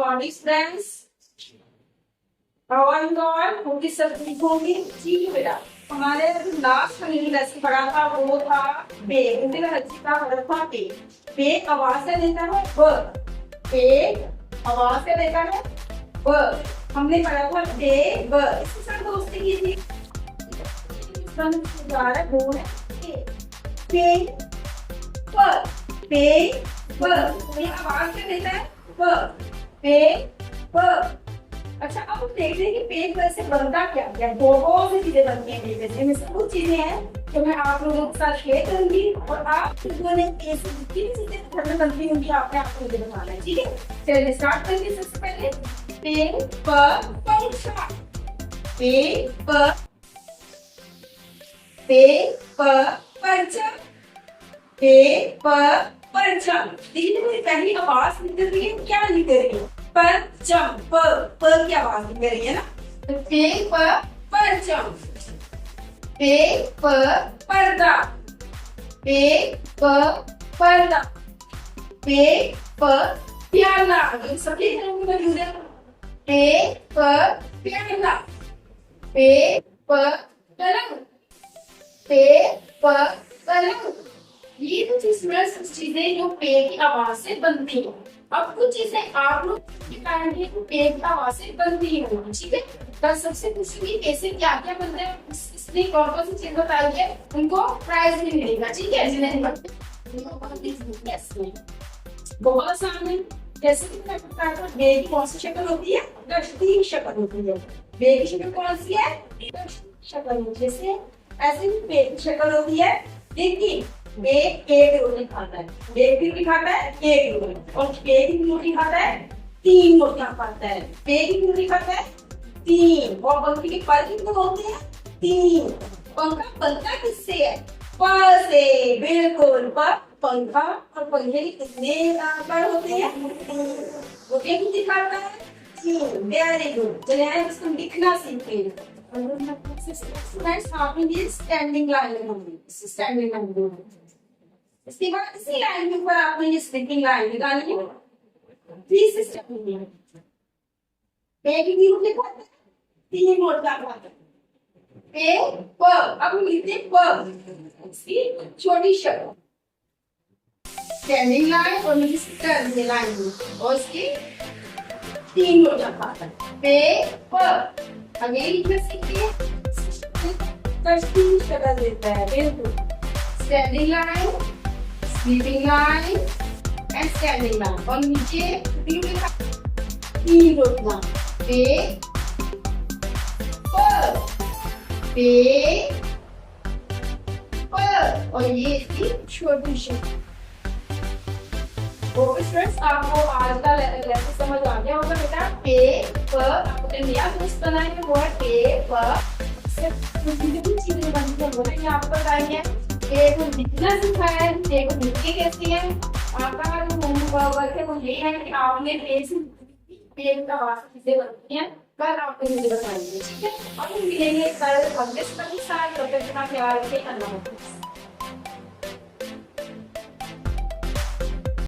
morning, friends. How are you all? होंगे सब ठीक होंगे? ठीक है बेटा। हमारे लास्ट हमने लेसन पढ़ा था वो था पे। हिंदी में हल्की का हरफ था पे। पे आवाज से लेता है ब। पे आवाज से लेता है ब। हमने पढ़ा था पे ब। इसके साथ दोस्ती की थी। इसका सुधार वो है पे। पे ब। पे ब। ये आवाज से लेता है ब। पे ब। अच्छा अब हम देख रहे हैं कि पेट वैसे बनता क्या क्या है। बहुत सी चीजें बनती हैं पेट वैसे। इनमें से कुछ चीजें हैं जो मैं आप लोगों के साथ शेयर करूंगी और आप लोगों ने पेट से जितनी भी चीजें घर में बनती होंगी आपने आप मुझे बताना है, ठीक है। चलिए स्टार्ट करेंगे। सबसे पहले पे प पंखा। पे प पर्चा। पे प पर्चा। देखिए मेरी पहली आवाज निकल रही है, क्या निकल रही है? परचम। प की आवाज निकल रही है ना। तो पे प परचम। पे प पर्दा। पे प पर्दा। पे प प्याला। ये सभी रंग में जुड़े। पे प प्याला। पे प पलंग। पे प पलंग। ये तो चीजें जो पे की आवाज से बनती है। अब कुछ चीजें आप लोग बताएंगे पे की आवाज से बनती है, ठीक है। तो सबसे पूछेंगे कैसे क्या क्या बनता है, इसलिए कौन कौन सी चीज बताइए, उनको प्राइज भी मिलेगा, ठीक है। जिन्हें बहुत आसान है। जैसे कि मैं बताया था बे की कौन सी शक्ल होती है? कश्ती शक्ल होती है। बे की शक्ल कौन सी है? कश्ती शक्ल होती है। जैसे ऐसे ही बे की शक्ल होती है, लेकिन एक रोटी खाता है। एक की रोटी खाता है एक रोटी, और एक की रोटी खाता है तीन रोटियां खाता है। एक की रोटी खाता है तीन, और पंखे के पर कितने होते हैं? तीन। पंखा बनता किससे है? पर से। बिल्कुल, पर पंखा और पंखे के कितने पर होते हैं? तीन। रोटियां कितनी खाता है? तीन। Very good. चलिए आइए इसको लिखना सीखते हैं। स्टैंडिंग लाइन लगाऊंगी। Standing line. इसके बाद इसी लाइन के ऊपर आपने ये स्लीपिंग लाइन निकालनी है। प्लीज स्टेप में पे की रूप लिखा है, तीन नोट का खाता है। पे प। अब हम लिखते हैं प, इसकी छोटी शक्ल। स्टैंडिंग लाइन और नीचे स्टैंडिंग लाइन और इसकी तीन नोट का खाता है। पे प। आगे लिखना सीखिए। कश्ती शक्ल देता है। बिल्कुल। Standing line, sleeping line and standing line, और नीचे तीन रोटियां। पे प। पे प, और ये इसकी छोटी शक्ल। तो स्टूडेंट्स आपको आज का लेसन समझ आ गया होगा बेटा। पे प आपको नया दोस्त बनाएंगे वो है पे प। चीजें बनती है वो आपको बताएंगे। पे को लिखना सिखाया है, पे को लिखनी कैसी है। आपका जो होमवर्क है वो ये है कि आपने पे का आवाज किसे बनती है कल आपको मुझे बताएंगे, ठीक है। और मिलेंगे कल अगले के साथ। तब तक अपना ख्याल रखें। अल्लाह हाफिज़।